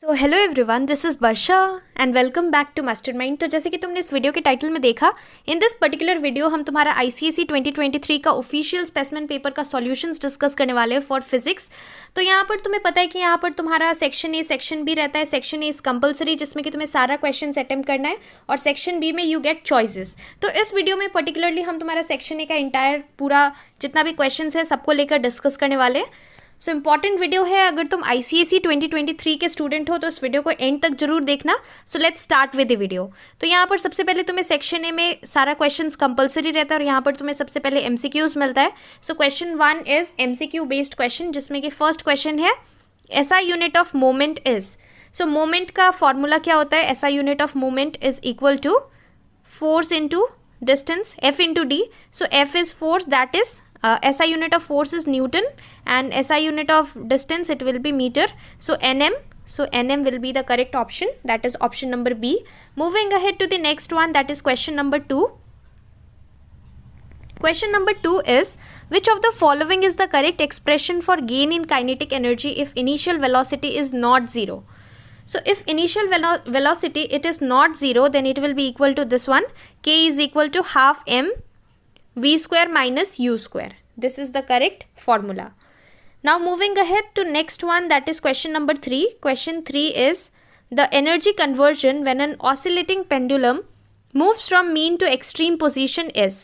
So hello everyone, this is Varsha and welcome back to Mastermind. तो जैसे कि तुमने इस वीडियो के टाइटल में देखा, इन दिस पर्टिकुलर वीडियो हम तुम्हारा आईसीएसई 2023 का ऑफिशियल स्पेसिमेन पेपर का सॉल्यूशंस डिस्कस करने वाले हैं फॉर फिजिक्स। तो यहाँ पर तुम्हें पता है कि यहाँ पर तुम्हारा सेक्शन ए सेक्शन बी रहता है। सेक्शन ए इज़ कंपलसरी, जिसमें कि तुम्हें सारा क्वेश्चन अटेम्प्ट करना है, और सेक्शन बी में यू गेट चॉइसेस। तो इस वीडियो में पर्टिकुलरली हम तुम्हारा सेक्शन ए का इंटायर पूरा जितना भी क्वेश्चन है सबको लेकर डिस्कस करने वाले हैं। सो इम्पॉर्टेंट वीडियो है। अगर तुम आईसीएसई 2023 के स्टूडेंट हो तो इस वीडियो को एंड तक जरूर देखना। So let's start with the video. तो यहाँ पर सबसे पहले तुम्हें सेक्शन ए में सारा क्वेश्चंस कंपलसरी रहता है, और यहाँ पर तुम्हें सबसे पहले एमसीक्यूज मिलता है। So question 1 is MCQ based question, जिसमें कि फर्स्ट क्वेश्चन है SI unit of moment is. So moment का फॉर्मूला क्या होता है? SI unit of moment is equal to force into distance, F into D. So F is force, that is SI unit of force is Newton, and SI unit of distance it will be meter. So NM, so NM will be the correct option. That is option number B. Moving ahead to the next one, that is question number 2. Question number 2 is, which of the following is the correct expression for gain in kinetic energy if initial velocity is not zero? So if initial velocity it is not zero, then it will be equal to this one. K is equal to half m v square minus u square. This is the correct formula. Now moving ahead to next one, that is question number 3. Question 3 is the energy conversion when an oscillating pendulum moves from mean to extreme position is.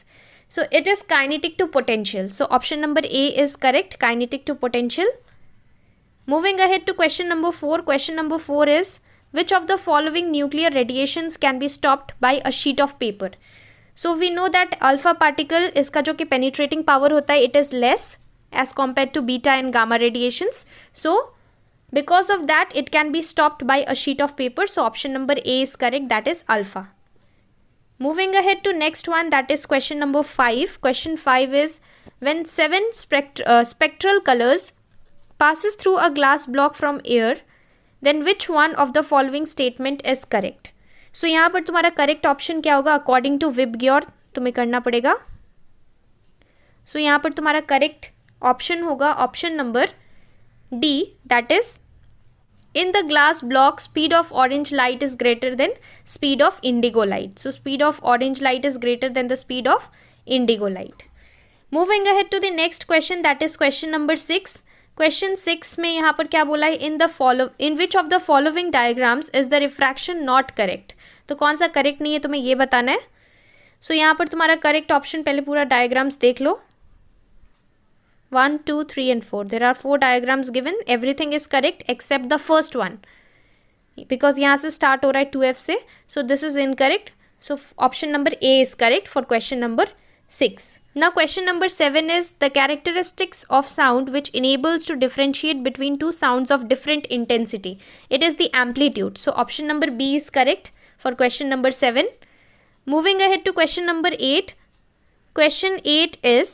So it is kinetic to potential. So option number A is correct, kinetic to potential. Moving ahead to question number 4. Question number 4 is, which of the following nuclear radiations can be stopped by a sheet of paper? So we know that alpha particle, इसका जो कि penetrating power होता है, it is less as compared to beta and gamma radiations. So because of that it can be stopped by a sheet of paper. So option number A is correct, that is alpha. Moving ahead to next one, that is question number 5. Question 5 is, when 7 spectral colors passes through a glass block from air, then which one of the following statement is correct? सो यहाँ पर तुम्हारा correct option क्या होगा? According to VIBGYOR तुम्हें करना पड़ेगा। सो यहाँ पर तुम्हारा करेक्ट ऑप्शन होगा option number D, that is in the glass block speed of orange light is greater than speed of indigo light. So speed of orange light is greater than the speed of indigo light. Moving ahead to the next question, that is question number 6. Question 6 में यहाँ पर क्या बोला है? In which of the following diagrams is the refraction not correct. तो कौन सा correct नहीं है तुम्हें ये बताना है. सो यहाँ पर तुम्हारा करेक्ट ऑप्शन, पहले पूरा डायग्राम्स देख लो. 1, 2, 3 and 4. There are 4 diagrams given. Everything is correct except the first one, because यहाँ से स्टार्ट हो रहा है 2F से. So this is incorrect. So option number A is correct for question number 6. Now question number 7 is the characteristics of sound which enables to differentiate between two sounds of different intensity. It is the amplitude. So option number B is correct for question number 7. Moving ahead to question number 8. Question 8 is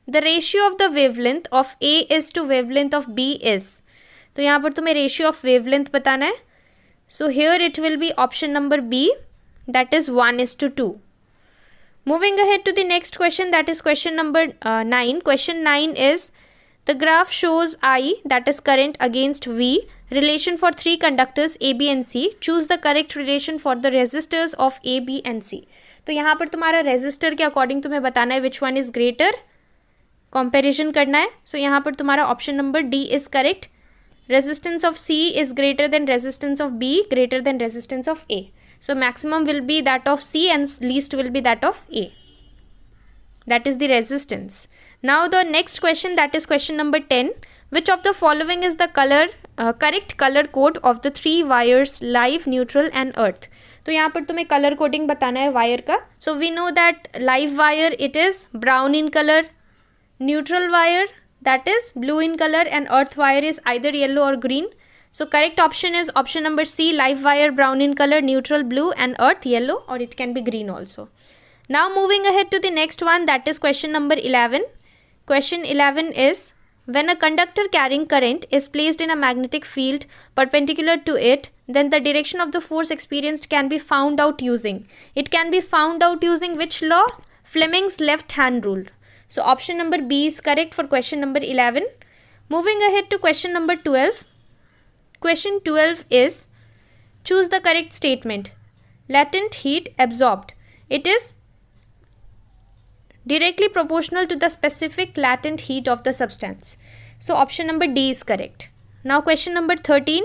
the ratio of the wavelength of A is to wavelength of B is. तो यहाँ पर तुम्हें ratio of wavelength बताना है. So here it will be option number B, that is 1:2. Moving ahead to the next question, that is question number 9. Question 9 is, the graph shows I, that is current, against V, relation for 3 conductors A, B and C. Choose the correct relation for the resistors of A, B and C. तो यहाँ पर तुम्हारा resistor के according तुम्हें बताना है which one is greater, comparison करना है. सो यहाँ पर तुम्हारा option number D is correct. Resistance of C is greater than resistance of B, greater than resistance of A. So maximum will be that of C and least will be that of A. That is the resistance. Now the next question, that is question number 10. Which of the following is the correct color code of the 3 wires live, neutral and earth? तो यहाँ पर तुम्हें colour coding बताना है wire का. So we know that live wire it is brown in color, neutral wire that is blue in color, and earth wire is either yellow or green. So correct option is option number C, live wire brown in color, neutral blue and earth yellow, or it can be green also. Now moving ahead to the next one, that is question number 11. Question 11 is, when a conductor carrying current is placed in a magnetic field perpendicular to it, then the direction of the force experienced can be found out using. It can be found out using which law? Fleming's left hand rule. So option number B is correct for question number 11. Moving ahead to question number 12. Question 12 is, choose the correct statement. Latent heat absorbed. It is directly proportional to the specific latent heat of the substance. So option number D is correct. Now question number 13.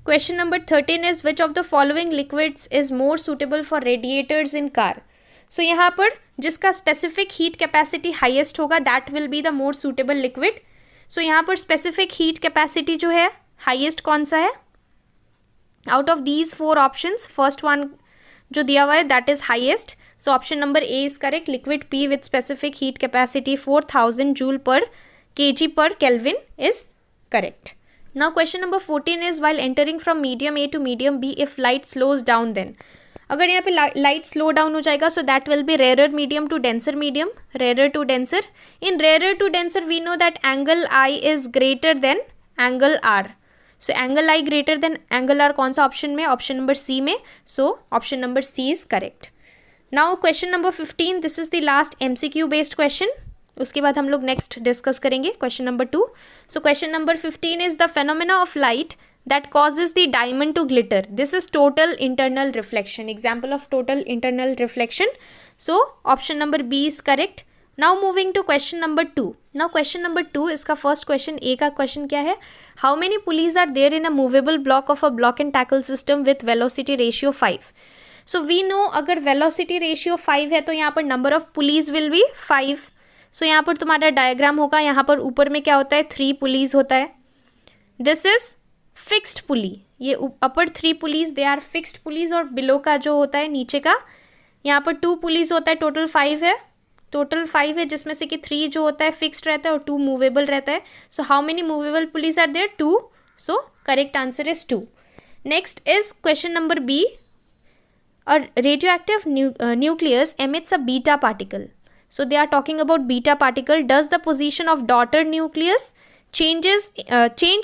Question number 13 is, which of the following liquids is more suitable for radiators in car? So यहाँ पर जिसका specific heat capacity highest होगा that will be the more suitable liquid. So यहाँ पर specific heat capacity जो है highest कौन सा है? Out of these four options, first one जो दिया हुआ है that is highest. So option number A is correct. Liquid P with specific heat capacity 4000 joule per kg per Kelvin is correct. Now question number 14 is, while entering from medium A to medium B, if light slows down then. अगर यहाँ पे light slow down हो जाएगा, so that will be rarer medium to denser medium, rarer to denser. In rarer to denser we know that angle I is greater than angle R. So angle I greater than angle R कौन सा option में? Option number C में. So option number C is correct. Now question number 15, this is the last MCQ based question. उसके बाद हम लोग next discuss करेंगे question number 2. So question number 15 is the phenomena of light that causes the diamond to glitter. This is total internal reflection. Example of total internal reflection. So option number B is correct. Now moving to question number 2. Now question number 2, इसका first question A का question क्या है? How many pulleys are there in a movable block of a block and tackle system with velocity ratio 5. So we know अगर velocity ratio 5 है तो यहाँ पर number of pulleys will be 5. So यहाँ पर तुम्हारा डायग्राम होगा. यहाँ पर ऊपर में क्या होता है? 3 पुलीज होता है. This is fixed pulley. ये upper 3 pulleys they are fixed pulleys और बिलो का जो होता है नीचे का यहाँ पर 2 पुलीज होता है. टोटल 5 है. टोटल 5 है जिसमें से कि 3 जो होता है फिक्स्ड रहता है और 2 मूवेबल रहता है. So how many movable pulleys are there? 2. So correct answer is 2. Next is question number B. A radioactive nucleus emits a beta particle. So they are talking about beta particle. Does the position of daughter nucleus change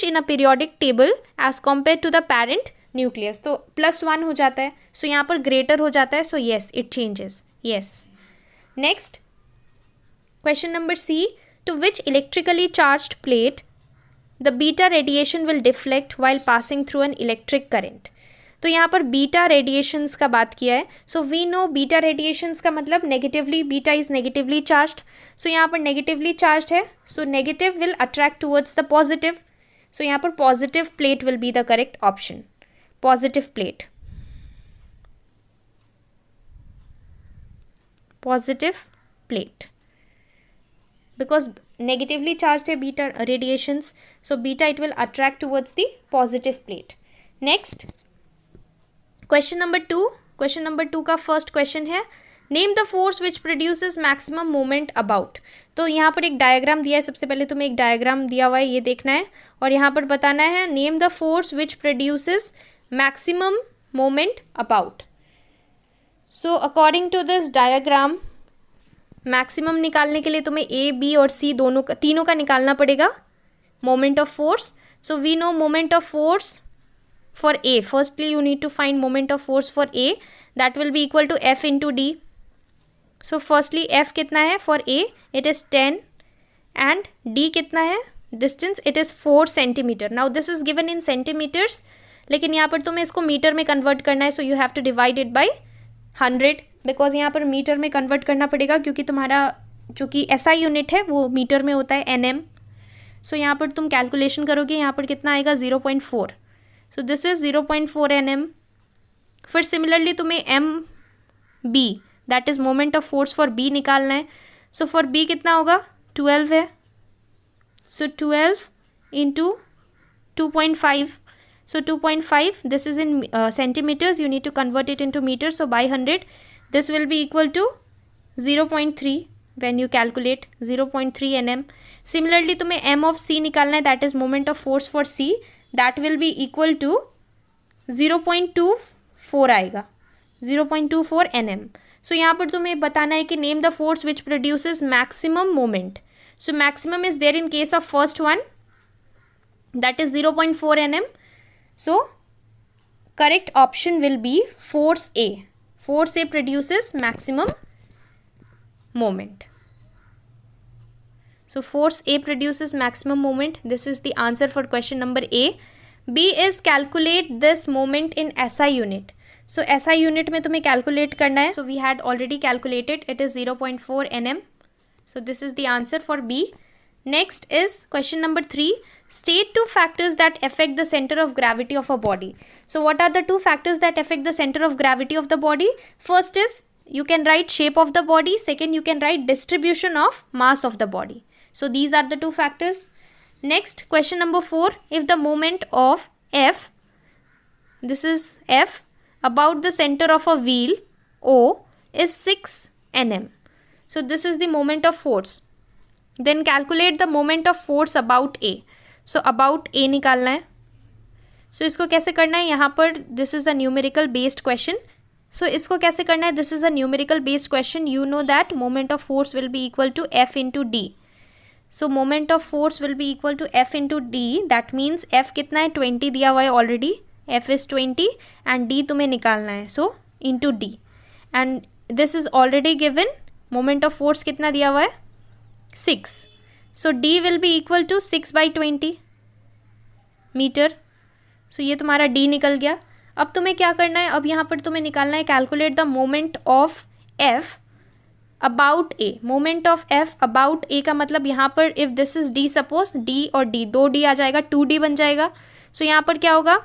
in a periodic table as compared to the parent nucleus? तो +1 हो जाता है. So यहाँ पर greater हो जाता है. So yes, it changes. Yes. Next, question number C. To which electrically charged plate the beta radiation will deflect while passing through an electric current? तो यहाँ पर बीटा रेडिएशंस का बात किया है. So we know beta radiations का मतलब negatively, beta is negatively charged. So यहाँ पर नेगेटिवली चार्ज्ड है. So negative will attract towards the positive. So यहाँ पर positive plate will be the correct option. Positive plate. Positive plate because negatively charged है beta radiations. So beta it will attract towards the positive plate. Next question number 2. Question number 2 का first question है, name the force which produces maximum moment about. तो यहाँ पर एक diagram दिया है. सबसे पहले तुम्हें एक डायग्राम दिया हुआ है, ये देखना है और यहाँ पर बताना है name the force which produces maximum moment about. So according to this diagram maximum निकालने के लिए तुम्हें ए, बी और सी तीनों का निकालना पड़ेगा moment of force. So we know moment of force for A. Firstly, you need to find moment of force for A. That will be equal to F into D. So firstly, F कितना है for A? It is 10 and D कितना है? Distance it is 4 centimeter. Now this is given in centimeters. लेकिन यहाँ पर तुम्हें इसको metre में कन्वर्ट करना है. So you have to divide it by 100 because यहाँ पर मीटर में कन्वर्ट करना पड़ेगा क्योंकि तुम्हारा चूँकि SI यूनिट है वो मीटर में होता है NM. So यहाँ पर तुम कैलकुलेशन करोगे, यहाँ पर कितना आएगा? 0.4. सो दिस इज 0.4 nm. फिर सिमिलरली तुम्हें MB that is moment of force for B निकालना है. सो फॉर B कितना होगा? 12 है. So 12 into 2.5. So 2.5 this is in centimetres. You need to convert it into metres. So by 100 this will be equal to 0.3 when you calculate 0.3 nm. Similarly तुम्हें M of C निकालना है that is moment of force for C. that will be equal to 0.24 आएगा. 0.24 nm. सो यहाँ पर तुम्हें बताना है कि name the force which produces maximum moment. So maximum is there in case of first one that is 0.4 nm. So correct option will be force A. Force A produces maximum moment. So force A produces maximum moment. This is the answer for question number A. B is calculate this moment in SI unit. So SI unit में तुम्हें calculate करना है. So we had already calculated, it is 0.4 Nm. So this is the answer for B. Next is question number 3. State two factors that affect the center of gravity of a body. So what are the two factors that affect the center of gravity of the body? First is you can write shape of the body. Second, you can write distribution of mass of the body. So these are the two factors. Next, question number 4. If the moment of F, this is F, about the center of a wheel O is 6 Nm. So this is the moment of force. Then calculate the moment of force about A. So about A निकालना है. So इसको कैसे करना है यहाँ पर, this is a numerical based question. So इसको कैसे करना है, this is a numerical based question. You know that moment of force will be equal to F into D. So moment of force will be equal to F into D. That means F कितना है, 20 दिया हुआ है already. F is 20 and D तुम्हें निकालना है. So into D. And this is already given. Moment of force कितना दिया हुआ है, 6. So D will be equal to 6/20 metre. So ये तुम्हारा D निकल गया. अब तुम्हें क्या करना है, अब यहाँ पर तुम्हें निकालना है calculate the moment of F about A. Moment of F about A का मतलब यहाँ पर if this is D, suppose D और D, 2D आ जाएगा, 2D बन जाएगा. सो यहाँ पर क्या होगा,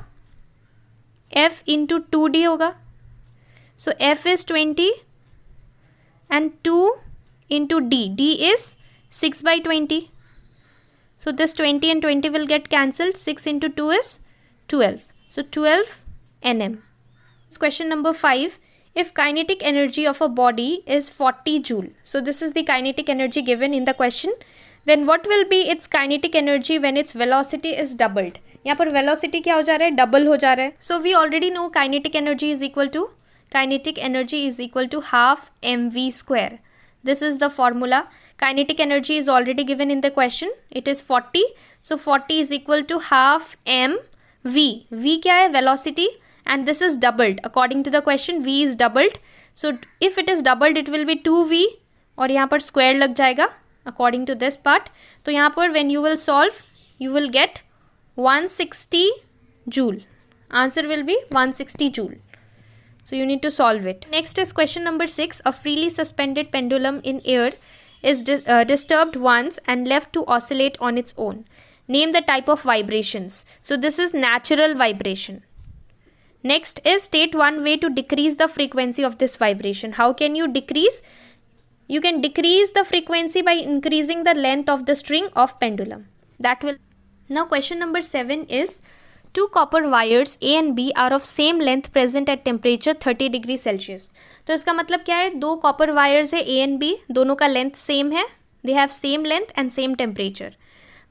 F इंटू 2D होगा. सो F is 20 and 2 into D. D is 6/20. So this 20 and 20 will get cancelled. 6 into 2 is 12. So 12 Nm. Question number 5. If kinetic energy of a body is 40 joule. So this is the kinetic energy given in the question. Then what will be its kinetic energy when its velocity is doubled? यहाँ पर velocity क्या हो जा रहा है, double हो जा रहा है. So we already know kinetic energy is equal to half mv square. This is the formula. Kinetic energy is already given in the question. It is 40. So 40 is equal to half mv. V क्या है, velocity, and this is doubled. According to the question, v is doubled. So if it is doubled, it will be 2v और यहाँ पर square लग जाएगा according to this part. तो यहाँ पर when you will solve, you will get 160 joule. Answer will be 160 joule. So you need to solve it. Next is question number 6. A freely suspended pendulum in air is disturbed once and left to oscillate on its own. Name the type of vibrations. So this is natural vibration. Next is state one way to decrease the frequency of this vibration. How can you decrease? You can decrease the frequency by increasing the length of the string of pendulum. That will. Now question number 7 is two copper wires A and B are of same length present at temperature 30 degree Celsius. तो इसका मतलब क्या है, दो copper wires है A and B, दोनों का length same है, they have same length and same temperature.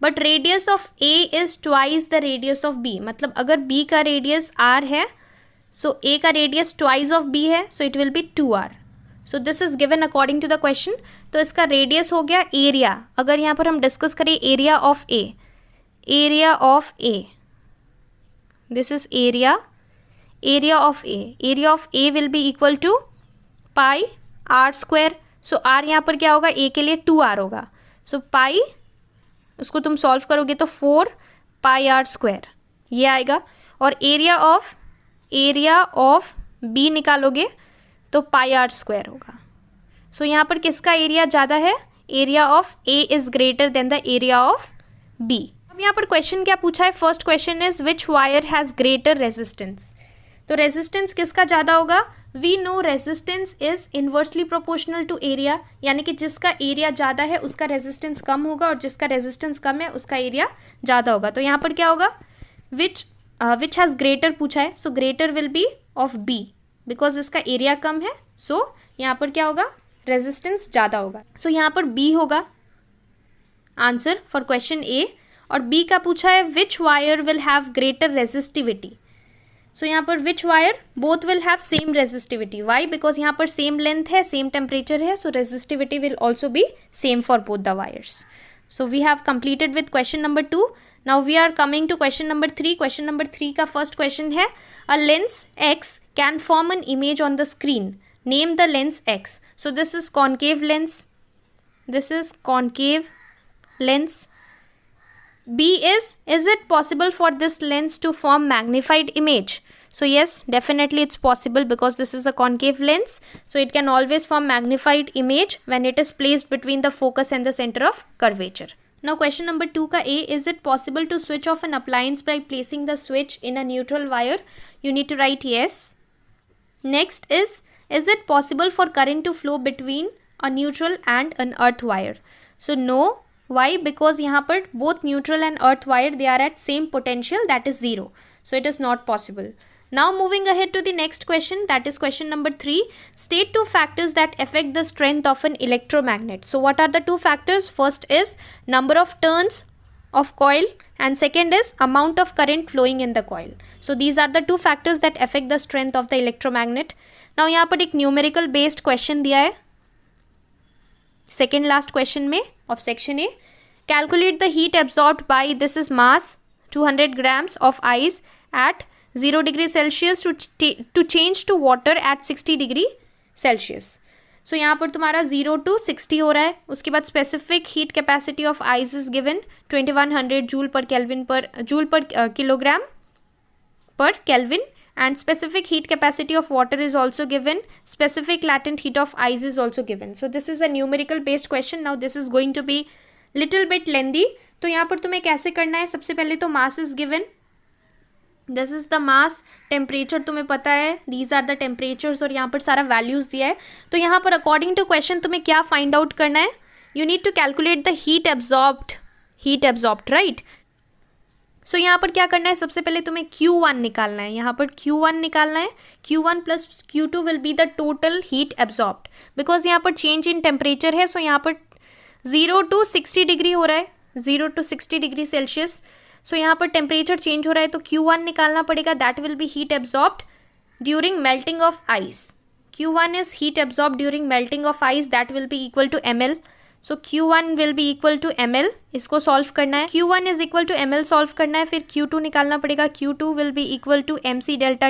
But radius of A is twice the radius of B. मतलब अगर B का radius R है, so A का radius twice of B है, so it will be 2R. So this is given according to the question. तो इसका radius हो गया area. अगर यहाँ पर हम discuss करें area of A, area of A. This is area of A. Area of A will be equal to pi r square. So r यहाँ पर क्या होगा, A के लिए 2r होगा. So pi, उसको तुम सॉल्व करोगे तो 4 pi r square ये आएगा. और एरिया ऑफ B निकालोगे तो pi r square होगा. So यहाँ पर किसका एरिया ज़्यादा है, area of A is greater than the area of B. यहाँ पर क्वेश्चन क्या पूछा है, first question is which wire has greater resistance. तो रेजिस्टेंस किसका ज़्यादा होगा, we know resistance is inversely proportional to area, यानी कि जिसका एरिया ज़्यादा है उसका रेजिस्टेंस कम होगा और जिसका रेजिस्टेंस कम है उसका एरिया ज़्यादा होगा. तो यहाँ पर क्या होगा, विच हैज़ ग्रेटर पूछा है, so greater will be of B because इसका एरिया कम है. सो यहाँ पर क्या होगा, रेजिस्टेंस ज़्यादा होगा. सो यहाँ पर बी होगा आंसर फॉर क्वेश्चन ए. और बी का पूछा है which wire will have greater resistivity. So यहाँ पर which wire, both will have same resistivity. Why, because यहाँ पर सेम लेंथ है, सेम टेम्परेचर है, so resistivity will also be same for both the wires. So we have completed with question number 2. Now we are coming to question number 3. Question number 3 का first question है, a lens X can form an image on the screen. Name the lens x. So this is concave lens, this is concave lens. B is it possible for this lens to form magnified image? So yes, definitely it's possible because this is a concave lens. So it can always form magnified image when it is placed between the focus and the center of curvature. Now question number 2 ka A, is it possible to switch off an appliance by placing the switch in a neutral wire? You need to write yes. Next is it possible for current to flow between a neutral and an earth wire? So no. Why? Because यहाँ पर both neutral and earth wire, they are at same potential, that is 0. So it is not possible. Now moving ahead to the next question, that is question number 3. State 2 factors that affect the strength of an electromagnet. So what are the 2 factors? First is number of turns of coil and second is amount of current flowing in the coil. So these are the 2 factors that affect the strength of the electromagnet. Now यहाँ पर एक numerical based question दिया है second last question में of section A. Calculate the heat absorbed by, this is mass 200 grams of ice at 0 degree Celsius to change to water at 60 degree Celsius. So यहाँ पर तुम्हारा 0 to 60 हो रहा है. उसके बाद specific heat capacity of ice is given 2100 joule per kilogram per Kelvin. And specific heat capacity of water is also given. Specific latent heat of ice is also given. So this is a numerical based question. Now this is going to be little bit lengthy. तो यहाँ पर तुम्हें कैसे करना है? सबसे पहले तो mass is given. This is the mass. Temperature तुम्हें पता है. These are the temperatures और यहाँ पर सारा values दिया है. तो यहाँ पर according to question तुम्हें क्या find out करना है? You need to calculate the heat absorbed, right? सो यहाँ पर क्या करना है? सबसे पहले तुम्हें Q1 निकालना है. यहाँ पर Q1 निकालना है. Q1 plus Q2 will be the total heat absorbed. Because यहाँ पर चेंज इन टेम्परेचर है. सो यहाँ पर 0 to 60 डिग्री हो रहा है. 0 to 60 डिग्री सेल्सियस. सो यहाँ पर टेम्परेचर चेंज हो रहा है तो Q1 निकालना पड़ेगा. That will be heat absorbed during melting of ice. Q1 is heat absorbed during melting of ice. That will be equal to ml. So Q1 will be equal to ml. इसको solve करना है. Q1 is equal to ml solve करना है. फिर Q2 निकालना पड़ेगा. Q2 will be equal to mc delta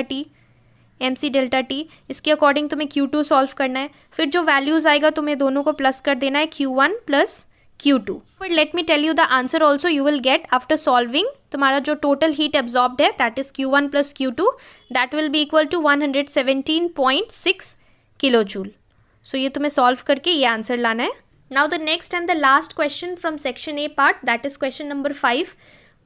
T. इसके according तुम्हें Q2 सॉल्व करना है. फिर जो वैल्यूज आएगा तुम्हें दोनों को प्लस कर देना है. Q1 plus Q2. But let me tell you the answer also you will get after solving. तुम्हारा जो टोटल हीट एब्जॉर्ब्ड है that is Q1 plus Q2. That will be equal to 117.6 kilo joule. So ये तुम्हें solve करके ये answer लाना है. Now the next and the last question from section A part, that is question number 5.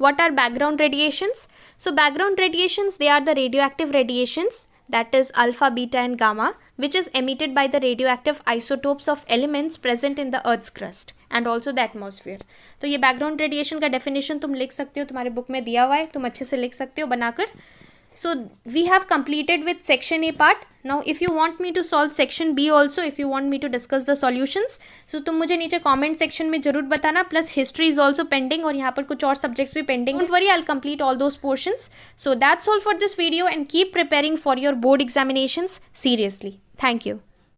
What are background radiations? So background radiations, they are the radioactive radiations, that is alpha, beta and gamma, which is emitted by the radioactive isotopes of elements present in the Earth's crust and also the atmosphere. तो ये background radiation का definition तुम लिख सकते हो, तुम्हारे book में दिया हुआ है, तुम अच्छे से लिख सकते हो बनाकर. So we have completed with section A part. Now if you want me to solve section B also, if you want me to discuss the solutions, so तुम मुझे नीचे comment section में जरूर बताना. Plus history is also pending और यहाँ पर कुछ और subjects भी pending. Don't worry, I'll complete all those portions. So that's all for this video and keep preparing for your board examinations seriously. Thank you.